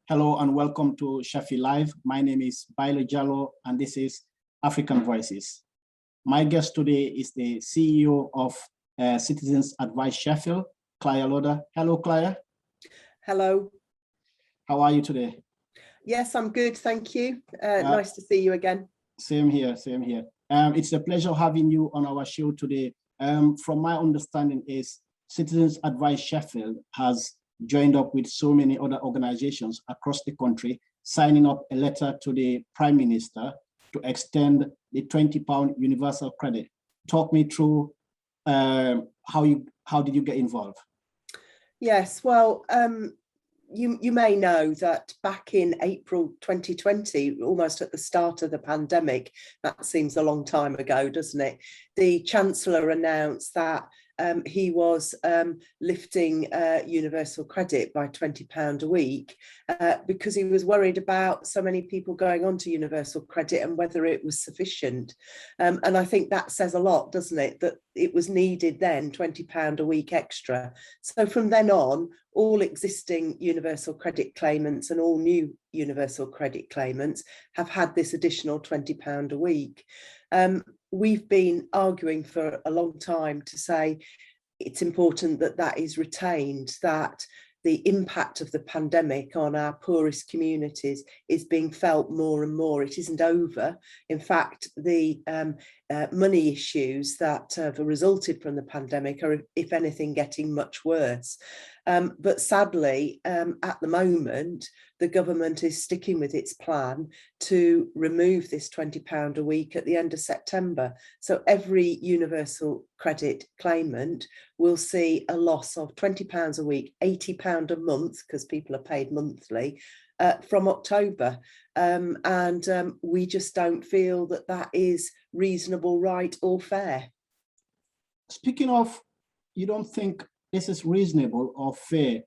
Hello and welcome to Sheffield Live. My name is Baillor Jalloh and this is African Voices. My guest today is the CEO of Citizens Advice Sheffield, Clare Lodder. Hello, Clare. Hello. How are you today? Yes, I'm good, thank you. Nice to see you again. Same here, same here. It's a pleasure having you on our show today. From my understanding is Citizens Advice Sheffield has joined up with so many other organizations across the country, signing up a letter to the Prime Minister to extend the £20 universal credit. Talk me through how did you get involved? Yes, well, you may know that back in April 2020, almost at the start of the pandemic, that seems a long time ago, doesn't it? The Chancellor announced that he was lifting universal credit by £20 a week because he was worried about so many people going on to universal credit and whether it was sufficient. And I think that says a lot, doesn't it, that it was needed then, £20 a week extra. So from then on, all existing universal credit claimants and all new universal credit claimants have had this additional £20 a week. We've been arguing for a long time to say it's important that that is retained, that the impact of the pandemic on our poorest communities is being felt more and more. It isn't over. In fact, the money issues that have resulted from the pandemic are, if anything, getting much worse. But sadly, at the moment, the government is sticking with its plan to remove this £20 a week at the end of September. So every universal credit claimant will see a loss of £20 a week, £80 a month, because people are paid monthly, from October. And we just don't feel that that is reasonable, right, or fair. Speaking of, you don't think this is reasonable or fair?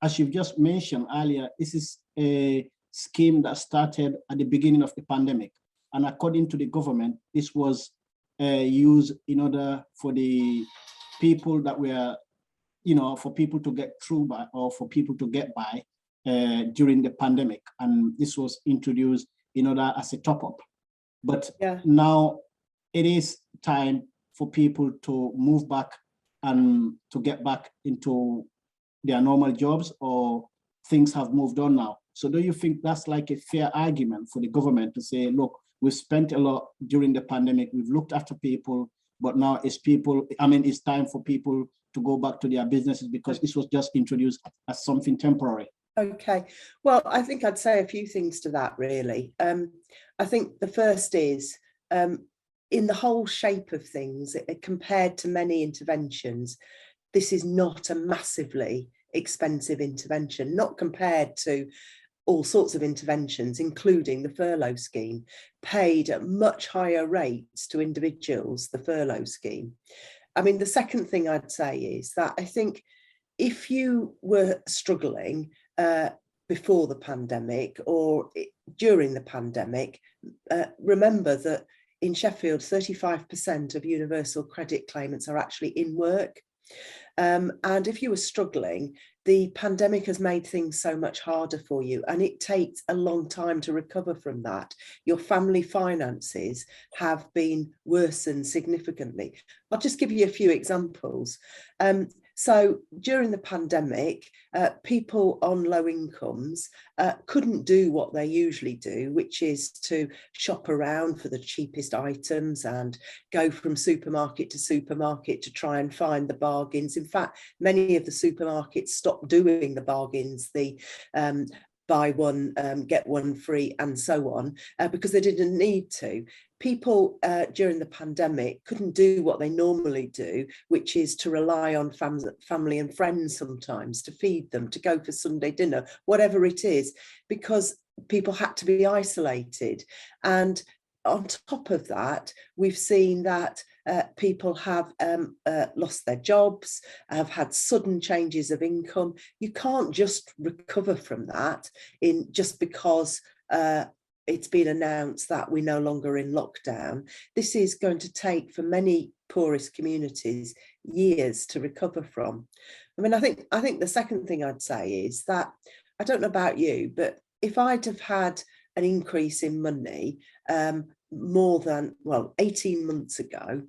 As you've just mentioned earlier, this is a scheme that started at the beginning of the pandemic. And according to the government, this was used in order for the people that were, for people to get through by, or for people to get by during the pandemic. And this was introduced in order as a top-up. But now it is time for people to move back and to get back into their normal jobs, or things have moved on now. So do you think that's like a fair argument for the government to say, look, we've spent a lot during the pandemic, we've looked after people, but now it's time for people to go back to their businesses because this was just introduced as something temporary? Okay, well, I think I'd say a few things to that, really. I think the first is, in the whole shape of things, compared to many interventions, this is not a massively expensive intervention, not compared to all sorts of interventions, including the furlough scheme, paid at much higher rates to individuals, the furlough scheme. I mean, the second thing I'd say is that I think if you were struggling before the pandemic or during the pandemic, remember that in Sheffield, 35% of universal credit claimants are actually in work. And if you were struggling, the pandemic has made things so much harder for you, and it takes a long time to recover from that. Your family finances have been worsened significantly. I'll just give you a few examples. So during the pandemic, people on low incomes couldn't do what they usually do, which is to shop around for the cheapest items and go from supermarket to try and find the bargains. In fact, many of the supermarkets stopped doing the bargains, the buy one, get one free and so on, because they didn't need to. People during the pandemic couldn't do what they normally do, which is to rely on family and friends sometimes to feed them, to go for Sunday dinner, whatever it is, because people had to be isolated. And on top of that, we've seen that people have lost their jobs, have had sudden changes of income. You can't just recover from that just because it's been announced that we're no longer in lockdown. This is going to take, for many poorest communities, years to recover from. I mean, I think the second thing I'd say is that I don't know about you, but if I'd have had an increase in money more than, well, 18 months ago,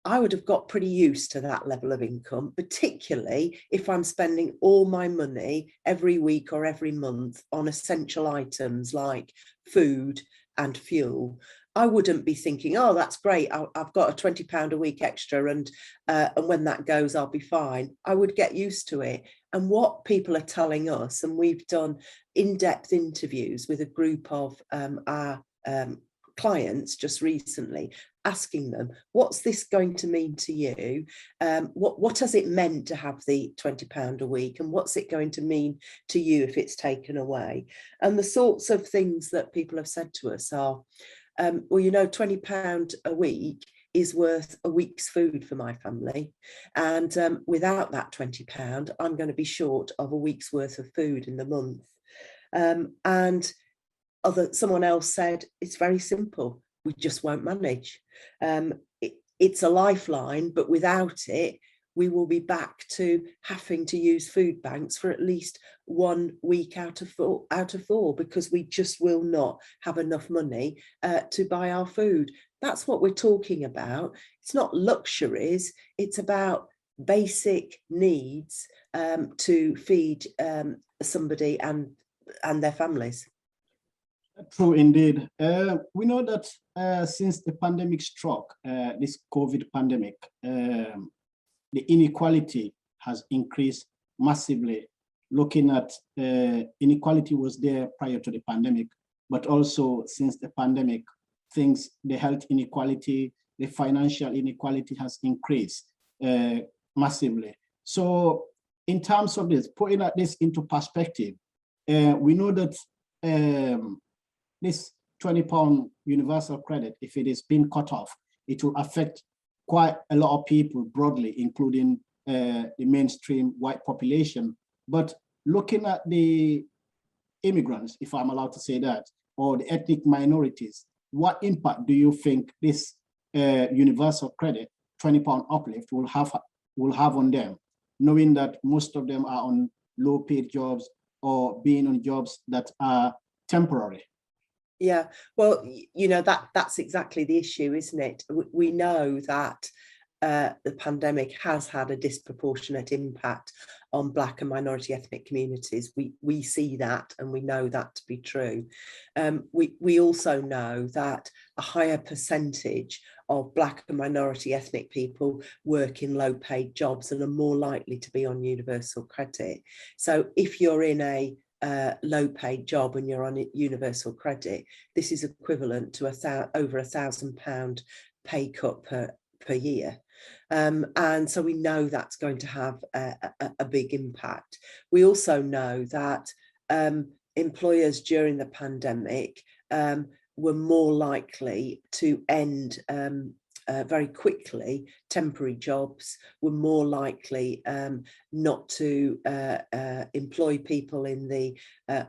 I would have got pretty used to that level of income, particularly if I'm spending all my money every week or every month on essential items like food and fuel. I wouldn't be thinking, oh, that's great, I've got a £20 a week extra, and when that goes, I'll be fine. I would get used to it. And what people are telling us, and we've done in-depth interviews with a group of our clients just recently, asking them, what's this going to mean to you? What has it meant to have the £20 a week, and what's it going to mean to you if it's taken away? And the sorts of things that people have said to us are, well, you know, £20 a week is worth a week's food for my family. And without that £20, I'm going to be short of a week's worth of food in the month. And someone else said, it's very simple, we just won't manage. It's a lifeline, but without it, we will be back to having to use food banks for at least 1 week out of four, because we just will not have enough money to buy our food. That's what we're talking about. It's not luxuries, it's about basic needs to feed somebody and their families. True indeed. We know that since the pandemic struck, this COVID pandemic, the inequality has increased massively. Looking at inequality was there prior to the pandemic, but also since the pandemic, the health inequality, the financial inequality has increased massively. So in terms of this, putting this into perspective, we know that this £20 universal credit, if it is being cut off, it will affect quite a lot of people broadly, including the mainstream white population. But looking at the immigrants, if I'm allowed to say that, or the ethnic minorities, what impact do you think this universal credit, £20 uplift, will have on them, knowing that most of them are on low-paid jobs or being on jobs that are temporary? Yeah, well, you know, that's exactly the issue, isn't it? We know that the pandemic has had a disproportionate impact on Black and minority ethnic communities. We see that, and we know that to be true. We also know that a higher percentage of Black and minority ethnic people work in low-paid jobs and are more likely to be on universal credit. So if you're in a low-paid job and you're on universal credit, this is equivalent to over £1,000 pay cut per year. And so we know that's going to have a big impact. We also know that employers during the pandemic were more likely to end very quickly temporary jobs, were more likely not to employ people in the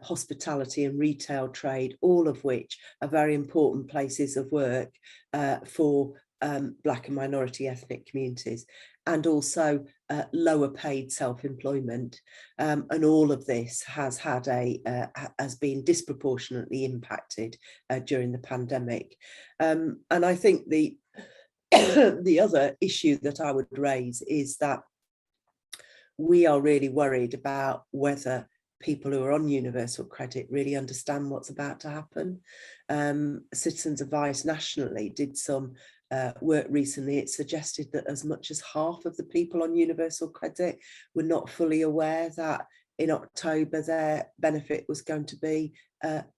hospitality and retail trade, all of which are very important places of work for Black and minority ethnic communities, and also lower paid self-employment, and all of this has been disproportionately impacted during the pandemic. And I think the other issue that I would raise is that we are really worried about whether people who are on universal credit really understand what's about to happen. Citizens Advice nationally did some work recently. It suggested that as much as half of the people on universal credit were not fully aware that in October their benefit was going to be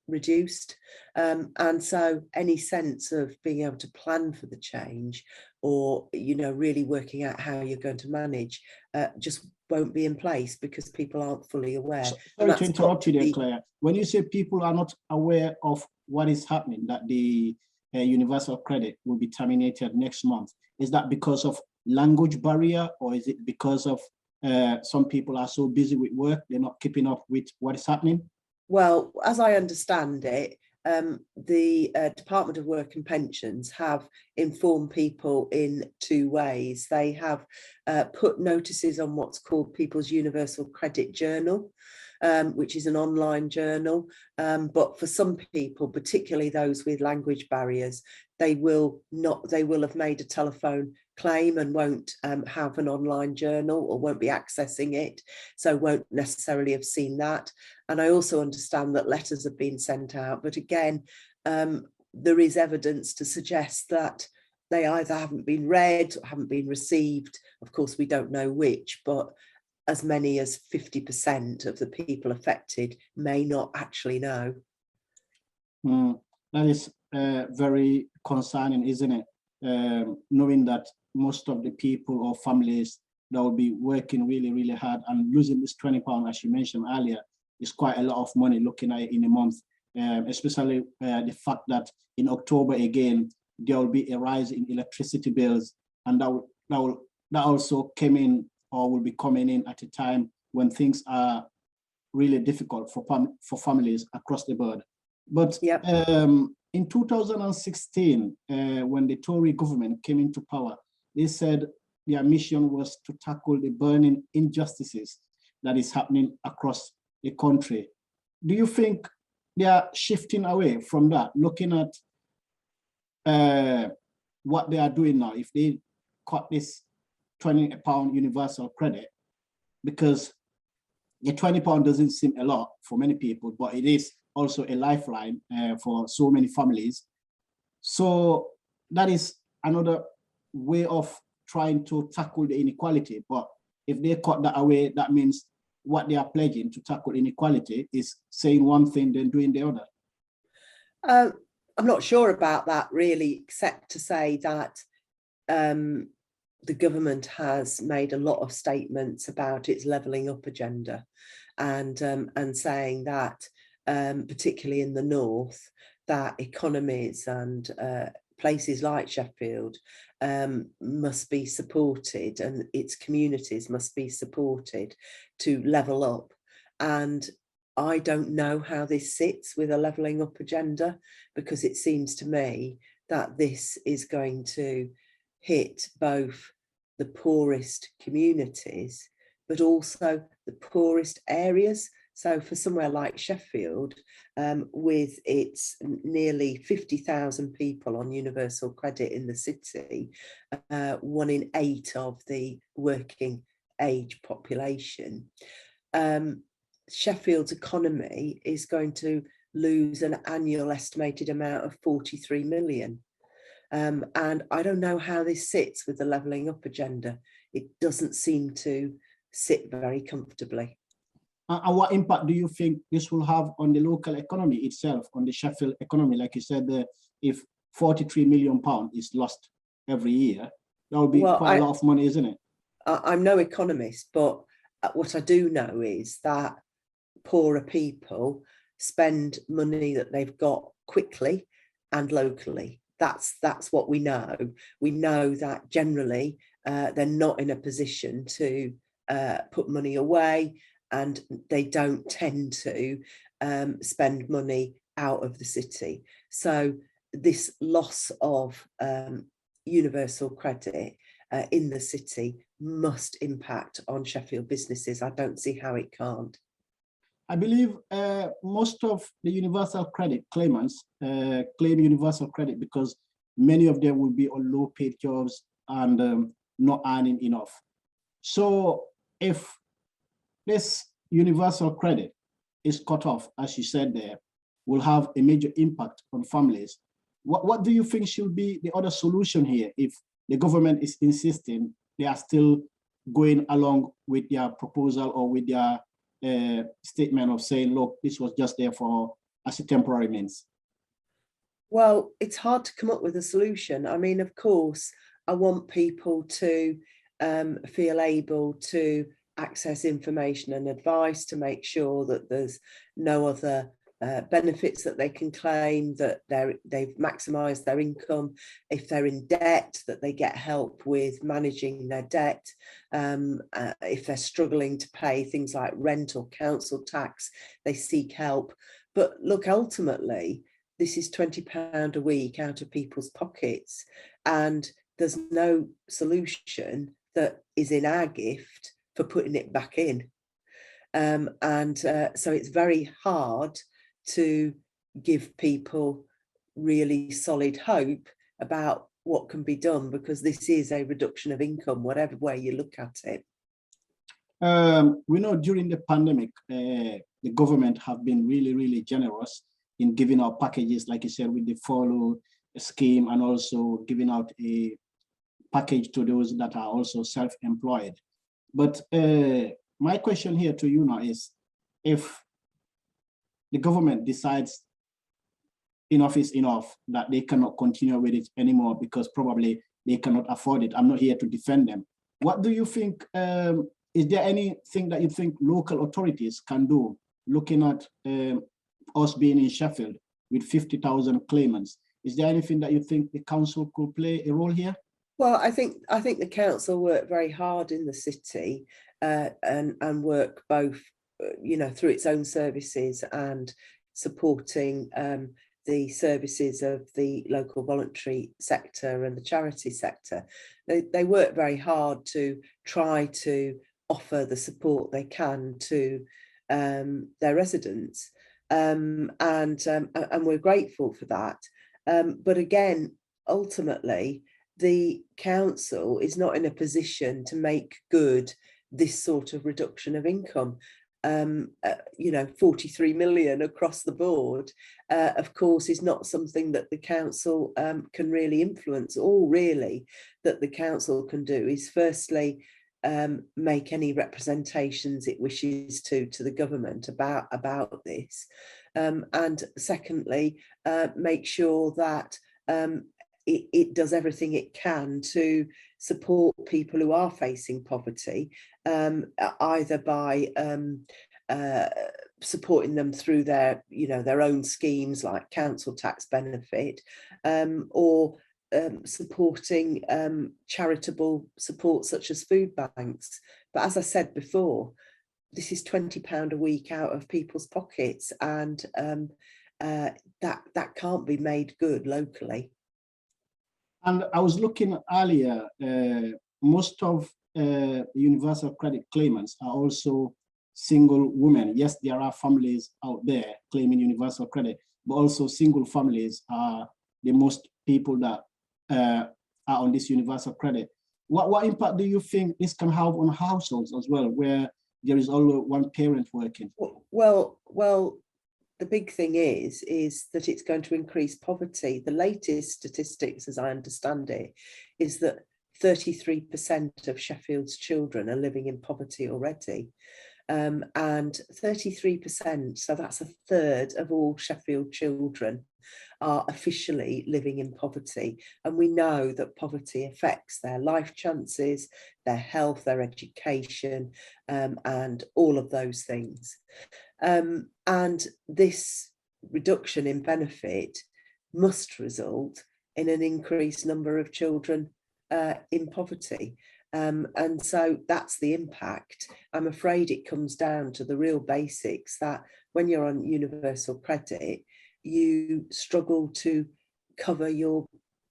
reduced. And so any sense of being able to plan for the change, or, you know, really working out how you're going to manage, just won't be in place because people aren't fully aware. Sorry to interrupt you there, Claire. When you say people are not aware of what is happening, that the universal credit will be terminated next month, is that because of language barrier, or is it because of some people are so busy with work, they're not keeping up with what is happening? Well, as I understand it, the Department of Work and Pensions have informed people in two ways. They have put notices on what's called People's Universal Credit Journal, which is an online journal. But for some people, particularly those with language barriers, they will have made a telephone claim and won't have an online journal, or won't be accessing it, so won't necessarily have seen that. And I also understand that letters have been sent out, but again, there is evidence to suggest that they either haven't been read or haven't been received. Of course, we don't know which, but as many as 50% of the people affected may not actually know. That is very concerning, isn't it? Knowing that most of the people or families that will be working really, really hard, and losing this £20, as you mentioned earlier, is quite a lot of money looking at it in a month, especially the fact that in October again, there will be a rise in electricity bills, and that also came in, or will be coming in at a time when things are really difficult for families across the board. But Yep. In 2016, when the Tory government came into power, they said their mission was to tackle the burning injustices that is happening across the country. Do you think they are shifting away from that, looking at what they are doing now? If they cut this £20 universal credit, because the £20 doesn't seem a lot for many people, but it is also a lifeline for so many families. So that is another way of trying to tackle the inequality. But if they cut that away, that means what they are pledging to tackle inequality is saying one thing, then doing the other. I'm not sure about that really, except to say that the government has made a lot of statements about its levelling up agenda, and saying that particularly in the north, that economies and places like Sheffield must be supported, and its communities must be supported to level up. And I don't know how this sits with a levelling up agenda, because it seems to me that this is going to hit both the poorest communities, but also the poorest areas. So for somewhere like Sheffield, with its nearly 50,000 people on universal credit in the city, 1 in 8 of the working age population, Sheffield's economy is going to lose an annual estimated amount of 43 million. And I don't know how this sits with the levelling up agenda. It doesn't seem to sit very comfortably. And what impact do you think this will have on the local economy itself, on the Sheffield economy? Like you said, if £43 million is lost every year, that would be quite a lot of money, isn't it? I'm no economist, but what I do know is that poorer people spend money that they've got quickly and locally. That's what we know. We know that generally they're not in a position to put money away, and they don't tend to spend money out of the city. So this loss of universal credit in the city must impact on Sheffield businesses. I don't see how it can't. I believe most of the universal credit claimants claim universal credit because many of them will be on low paid jobs and not earning enough. So if this universal credit is cut off, as you said there, will have a major impact on families. What do you think should be the other solution here if the government is insisting they are still going along with their proposal or with their statement of saying, look, this was just there for as a temporary means? Well, it's hard to come up with a solution. I mean, of course, I want people to feel able to access information and advice to make sure that there's no other benefits that they can claim, that they've maximised their income. If they're in debt, that they get help with managing their debt. If they're struggling to pay things like rent or council tax, they seek help. But look, ultimately, this is £20 a week out of people's pockets, and there's no solution that is in our gift for putting it back in. So it's very hard to give people really solid hope about what can be done, because this is a reduction of income, whatever way you look at it. We know during the pandemic, the government have been really, really generous in giving out packages, like you said, with the follow scheme, and also giving out a package to those that are also self-employed. But my question here to you now is, if the government decides enough is enough, that they cannot continue with it anymore because probably they cannot afford it, I'm not here to defend them. What do you think? Is there anything that you think local authorities can do, looking at us being in Sheffield with 50,000 claimants? Is there anything that you think the council could play a role here? Well, I think the council work very hard in the city, and work both, through its own services and supporting the services of the local voluntary sector and the charity sector. They work very hard to try to offer the support they can to their residents, and we're grateful for that. But again, ultimately, the council is not in a position to make good this sort of reduction of income. 43 million across the board, of course, is not something that the council can really influence. All really that the council can do is firstly make any representations it wishes to the government about this, and secondly make sure that it does everything it can to support people who are facing poverty, either by supporting them through their own schemes like council tax benefit, or supporting charitable support such as food banks. But as I said before, this is £20 a week out of people's pockets, and that can't be made good locally. And I was looking earlier, most of universal credit claimants are also single women. Yes, there are families out there claiming universal credit, but also single families are the most people that are on this universal credit. What impact do you think this can have on households as well, where there is only one parent working? Well, the big thing is that it's going to increase poverty. The latest statistics, as I understand it, is that 33% of Sheffield's children are living in poverty already. And 33%, so that's a third of all Sheffield children, are officially living in poverty. And we know that poverty affects their life chances, their health, their education, and all of those things. And this reduction in benefit must result in an increased number of children in poverty. And so that's the impact. I'm afraid it comes down to the real basics, that when you're on universal credit, you struggle to cover your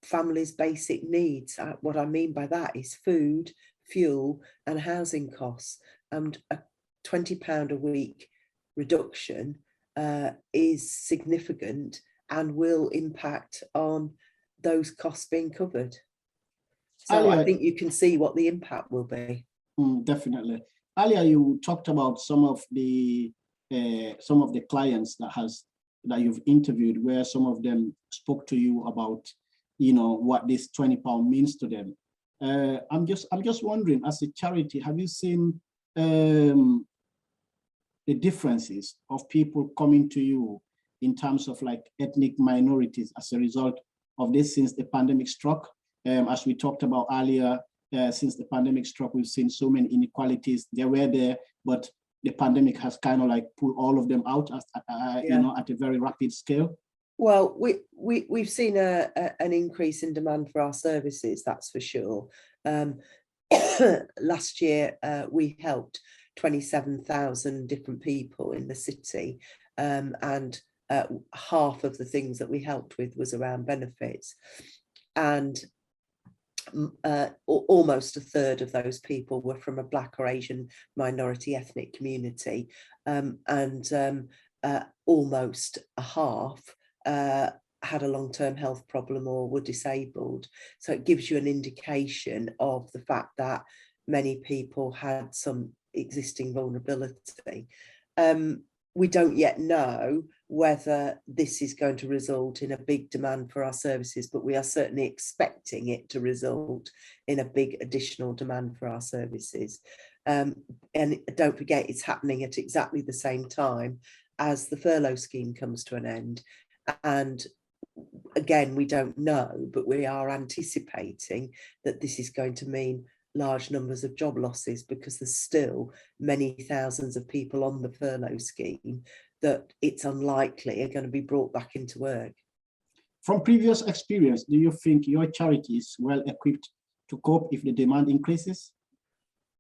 family's basic needs. What I mean by that is food, fuel, and housing costs. And a £20 a week reduction is significant and will impact on those costs being covered. So I think you can see what the impact will be. Definitely. Earlier, you talked about some of the clients that you've interviewed, where some of them spoke to you about, what this £20 means to them. I'm just wondering, as a charity, have you seen the differences of people coming to you in terms of like ethnic minorities as a result of this since the pandemic struck? As we talked about earlier, since the pandemic struck, we've seen so many inequalities. They were there, but the pandemic has kind of like pulled all of them out at a very rapid scale. Well, we've seen an increase in demand for our services, that's for sure. Last year, we helped 27,000 different people in the city, and half of the things that we helped with was around benefits. And almost a third of those people were from a Black or Asian minority ethnic community, and almost a half had a long-term health problem or were disabled. So it gives you an indication of the fact that many people had some existing vulnerability. We don't yet know whether this is going to result in a big demand for our services, but we are certainly expecting it to result in a big additional demand for our services. And don't forget, it's happening at exactly the same time as the furlough scheme comes to an end. And again, we don't know, but we are anticipating that this is going to mean large numbers of job losses, because there's still many thousands of people on the furlough scheme that it's unlikely are going to be brought back into work. From previous experience, do you think your charity is well equipped to cope if the demand increases?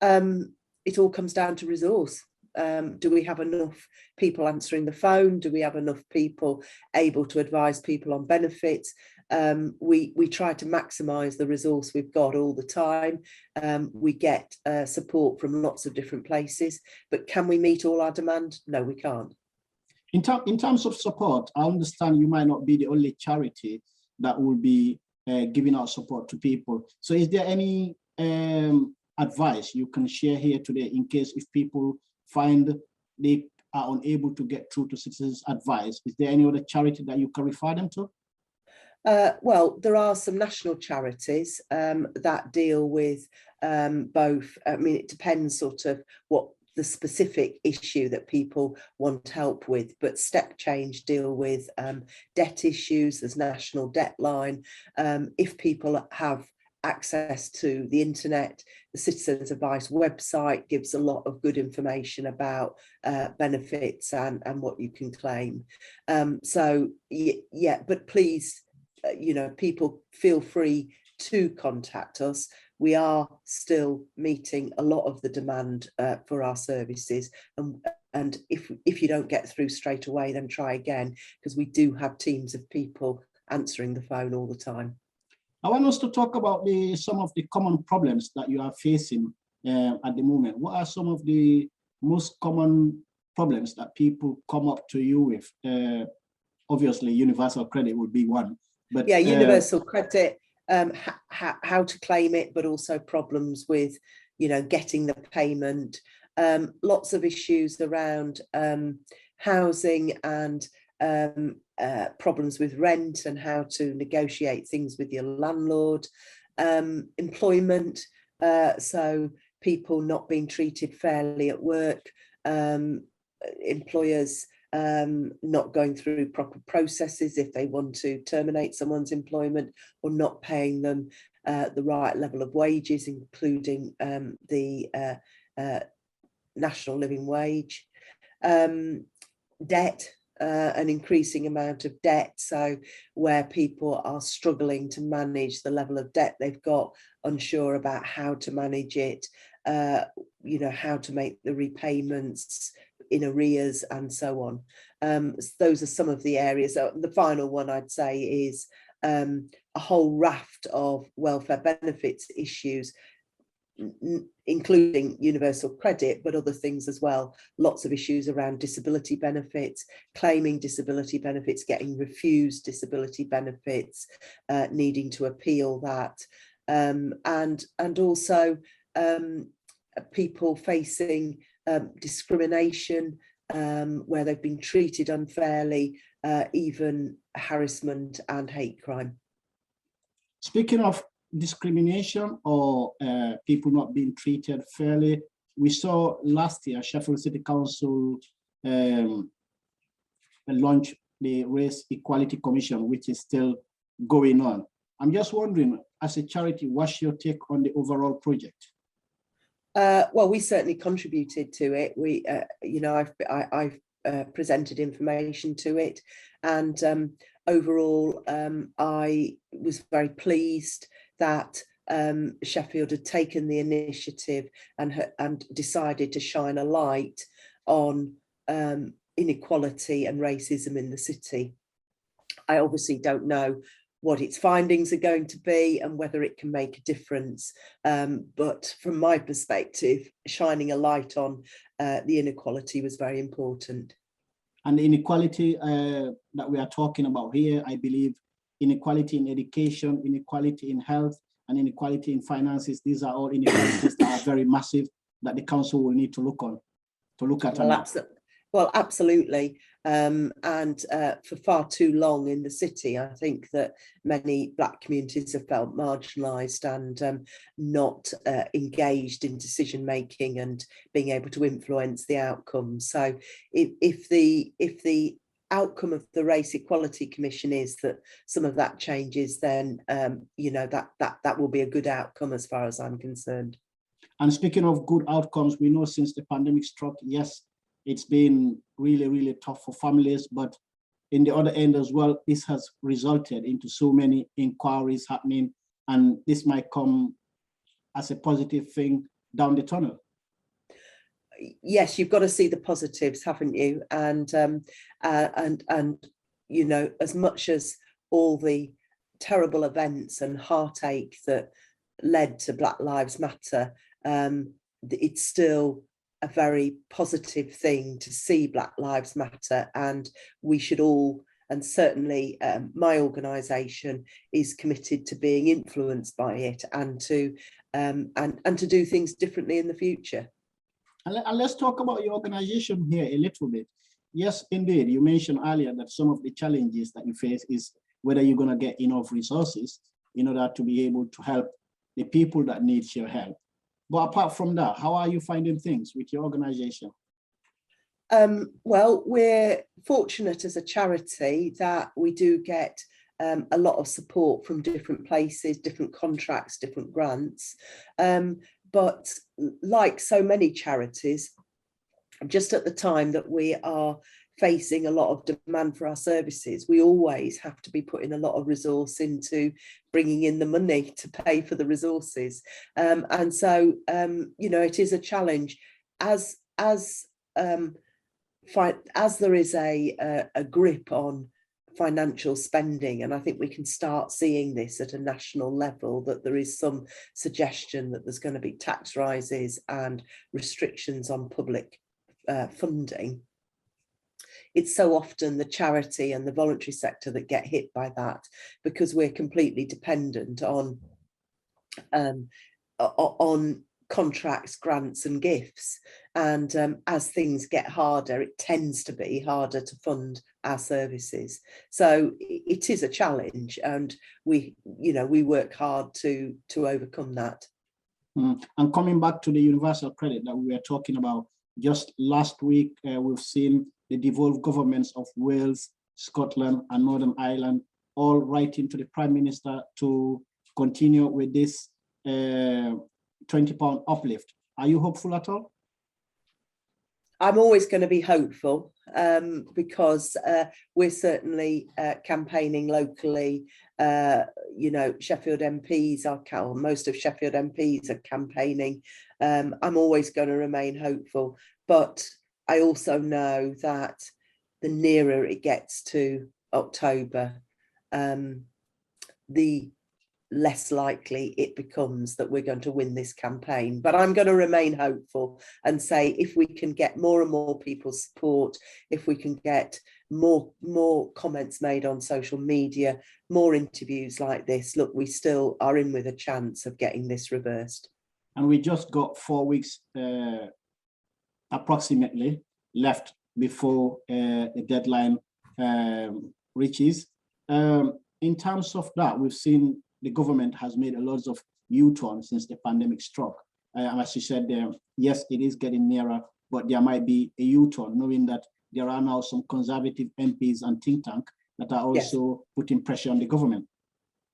It all comes down to resource. Do we have enough people answering the phone? Do we have enough people able to advise people on benefits? We try to maximise the resource we've got all the time. We get support from lots of different places, but can we meet all our demand? No, we can't. In terms of support, I understand you might not be the only charity that will be giving out support to people. So is there any advice you can share here today in case if people find they are unable to get through to citizens' advice? Is there any other charity that you can refer them to? Well, there are some national charities that deal with both. I mean, it depends sort of what the specific issue that people want help with, but Step Change deal with debt issues. There's National Debt Line. If people have access to the internet, the Citizens Advice website gives a lot of good information about benefits and what you can claim. So yeah, but please, you know, people feel free to contact us. We are still meeting a lot of the demand for our services, and if you don't get through straight away, then try again, because we do have teams of people answering the phone all the time. I want us to talk about some of the common problems that you are facing at the moment. What are some of the most common problems that people come up to you with? Obviously, universal credit would be one. But yeah, universal credit, how to claim it, but also problems with, you know, getting the payment. Lots of issues around housing and problems with rent and how to negotiate things with your landlord. Employment, so people not being treated fairly at work, employers not going through proper processes if they want to terminate someone's employment, or not paying them the right level of wages, including the national living wage. Debt, an increasing amount of debt, so where people are struggling to manage the level of debt they've got, unsure about how to manage it, you know, how to make the repayments in arrears and so on. Those are some of the areas. The final one I'd say is a whole raft of welfare benefits issues, including universal credit, but other things as well. Lots of issues around disability benefits, claiming disability benefits, getting refused disability benefits, needing to appeal that, and also people facing discrimination where they've been treated unfairly, even harassment and hate crime. Speaking of discrimination or people not being treated fairly, we saw last year Sheffield City Council launched the Race Equality Commission, which is still going on. I'm just wondering, as a charity, what's your take on the overall project? Well, we certainly contributed to it. We, you know, I've presented information to it, and overall, I was very pleased that Sheffield had taken the initiative and decided to shine a light on inequality and racism in the city. I obviously don't know what its findings are going to be and whether it can make a difference. But from my perspective, shining a light on the inequality was very important. And the inequality that we are talking about here, I believe inequality in education, inequality in health, and inequality in finances, these are all inequalities that are very massive that the council will need to look at. Well, absolutely. And for far too long in the city, I think that many Black communities have felt marginalised and not engaged in decision making and being able to influence the outcomes. So if the outcome of the Race Equality Commission is that some of that changes, then that will be a good outcome as far as I'm concerned. And speaking of good outcomes, we know since the pandemic struck, yes, it's been really, really tough for families, but in the other end as well, this has resulted into so many inquiries happening, and this might come as a positive thing down the tunnel. Yes, you've got to see the positives, haven't you? And as much as all the terrible events and heartache that led to Black Lives Matter, it's still a very positive thing to see Black Lives Matter, and we should all, and certainly my organisation is committed to being influenced by it and to do things differently in the future. And let's talk about your organisation here a little bit. Yes, indeed, you mentioned earlier that some of the challenges that you face is whether you're going to get enough resources in order to be able to help the people that need your help. But apart from that, how are you finding things with your organisation? Well, we're fortunate as a charity that we do get a lot of support from different places, different contracts, different grants. But like so many charities, just at the time that we are facing a lot of demand for our services, we always have to be putting a lot of resource into bringing in the money to pay for the resources. And so, it is a challenge as there is a grip on financial spending, and I think we can start seeing this at a national level, that there is some suggestion that there's going to be tax rises and restrictions on public funding. It's so often the charity and the voluntary sector that get hit by that, because we're completely dependent on contracts, grants and gifts. And as things get harder, it tends to be harder to fund our services. So it is a challenge, and we work hard to overcome that. And coming back to the universal credit that we were talking about, just last week, we've seen the devolved governments of Wales, Scotland and Northern Ireland all writing to the Prime Minister to continue with this £20 uplift. Are you hopeful at all? I'm always going to be hopeful because we're certainly campaigning locally. Sheffield MPs are, most of Sheffield MPs are campaigning. I'm always going to remain hopeful, but I also know that the nearer it gets to October, the less likely it becomes that we're going to win this campaign. But I'm going to remain hopeful and say, if we can get more and more people's support, if we can get more comments made on social media, more interviews like this, look, we still are in with a chance of getting this reversed. And we just got 4 weeks approximately left before the deadline reaches. In terms of that, we've seen the government has made a lot of U-turns since the pandemic struck. And as you said there, yes, it is getting nearer, but there might be a U-turn, knowing that there are now some conservative MPs and think tank that are also putting pressure on the government.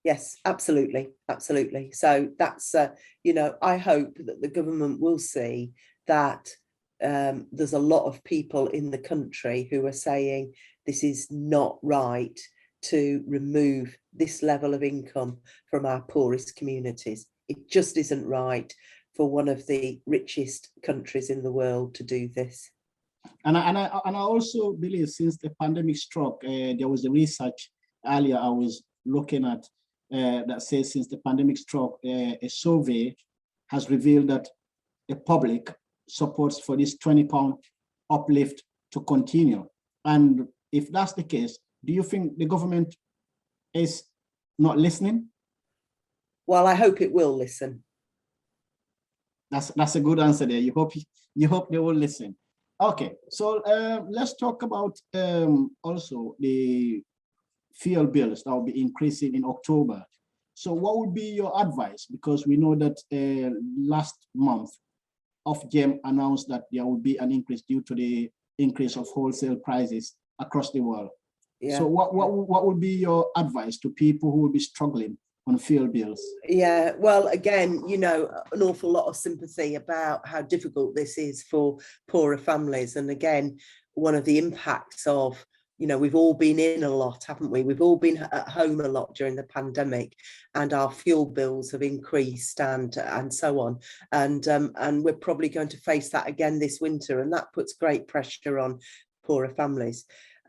Yes, absolutely, absolutely. So that's, I hope that the government will see that there's a lot of people in the country who are saying this is not right to remove this level of income from our poorest communities. It just isn't right for one of the richest countries in the world to do this. And I also believe since the pandemic struck, there was a research earlier I was looking at that says since the pandemic struck, a survey has revealed that the public supports for this £20 uplift to continue. And if that's the case, do you think the government is not listening? Well, I hope it will listen. That's a good answer there. You hope they will listen. Okay, so let's talk about also the fuel bills that will be increasing in October. So what would be your advice? Because we know that last month, Ofgem announced that there will be an increase due to the increase of wholesale prices across the world. Yeah. So what would be your advice to people who will be struggling on fuel bills? Yeah, well, again, you know, an awful lot of sympathy about how difficult this is for poorer families. And again, one of the impacts of, you know, we've all been in a lot, haven't we? We've all been at home a lot during the pandemic, and our fuel bills have increased and so on. And we're probably going to face that again this winter, and that puts great pressure on poorer families.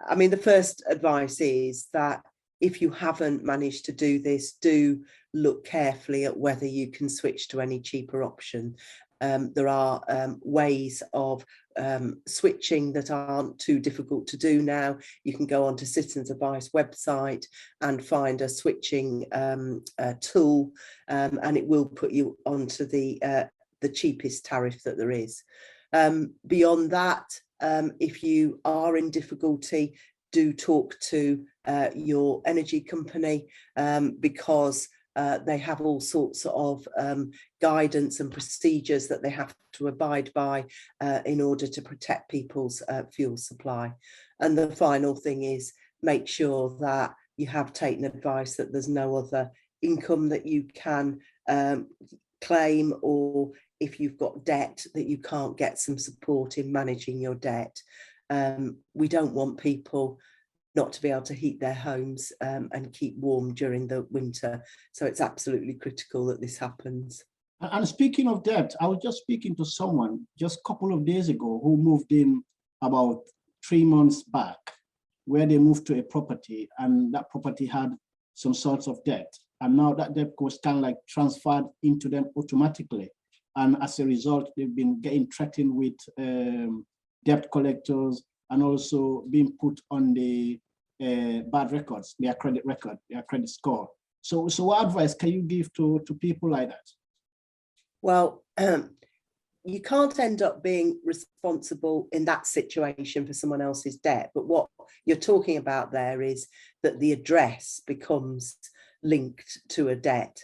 I mean, the first advice is that if you haven't managed to do this, do look carefully at whether you can switch to any cheaper option. There are ways of switching that aren't too difficult to do now. You can go onto Citizens Advice website and find a switching tool, and it will put you onto the cheapest tariff that there is. Beyond that, if you are in difficulty, do talk to your energy company, because they have all sorts of guidance and procedures that they have to abide by in order to protect people's fuel supply. And the final thing is make sure that you have taken advice that there's no other income that you can claim, or if you've got debt, that you can't get some support in managing your debt. We don't want people not to be able to heat their homes and keep warm during the winter. So it's absolutely critical that this happens. And speaking of debt, I was just speaking to someone just a couple of days ago who moved in about 3 months back, where they moved to a property, and that property had some sorts of debt. And now that debt was kind of like transferred into them automatically. And as a result, they've been getting threatened with debt collectors, and also being put on the bad records, their credit record, their credit score. So what advice can you give to people like that? Well, you can't end up being responsible in that situation for someone else's debt. But what you're talking about there is that the address becomes linked to a debt.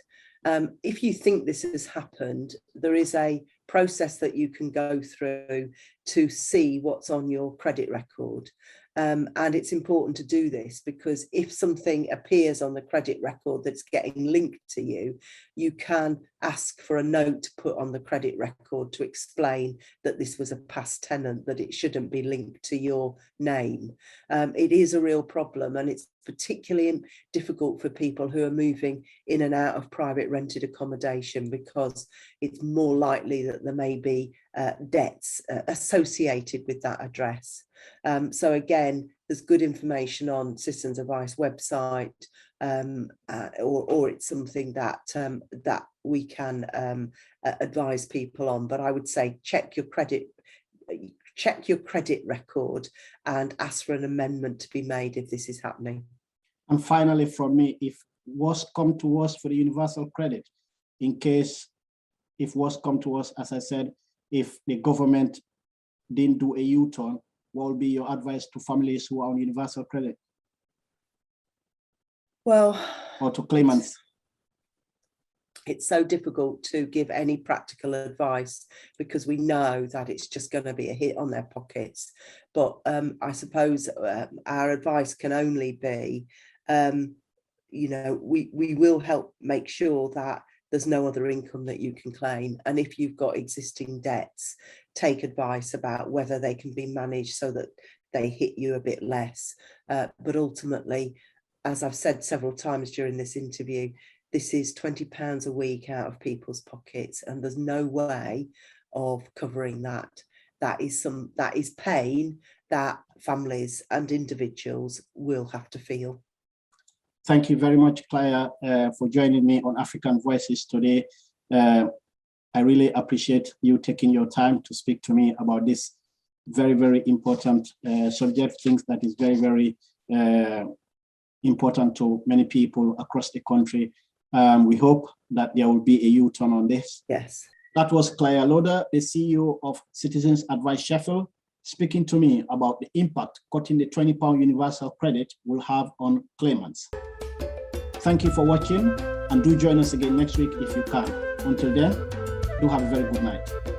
If you think this has happened, there is a process that you can go through to see what's on your credit record. And it's important to do this, because if something appears on the credit record that's getting linked to you, you can ask for a note put on the credit record to explain that this was a past tenant, that it shouldn't be linked to your name. It is a real problem, and it's particularly difficult for people who are moving in and out of private rented accommodation, because it's more likely that there may be debts associated with that address. So again, there's good information on Citizens Advice website, or it's something that that we can advise people on. But I would say check your credit record and ask for an amendment to be made if this is happening. And finally, from me, if worse come to worse for the universal credit, in case if worse come to worse, as I said, if the government didn't do a U-turn, what would be your advice to families who are on universal credit? Well, or to claimants? It's so difficult to give any practical advice, because we know that it's just going to be a hit on their pockets. But I suppose our advice can only be, you know, we will help make sure that there's no other income that you can claim. And if you've got existing debts, take advice about whether they can be managed so that they hit you a bit less. But ultimately, as I've said several times during this interview, this is £20 a week out of people's pockets, and there's no way of covering that. That is pain that families and individuals will have to feel. Thank you very much, Clare, for joining me on African Voices today. I really appreciate you taking your time to speak to me about this very, very important subject, things that is very, very important to many people across the country. We hope that there will be a U-turn on this. Yes. That was Clare Lodder, the CEO of Citizens Advice Sheffield, speaking to me about the impact cutting the £20 universal credit will have on claimants. Thank you for watching, and do join us again next week if you can. Until then, do have a very good night.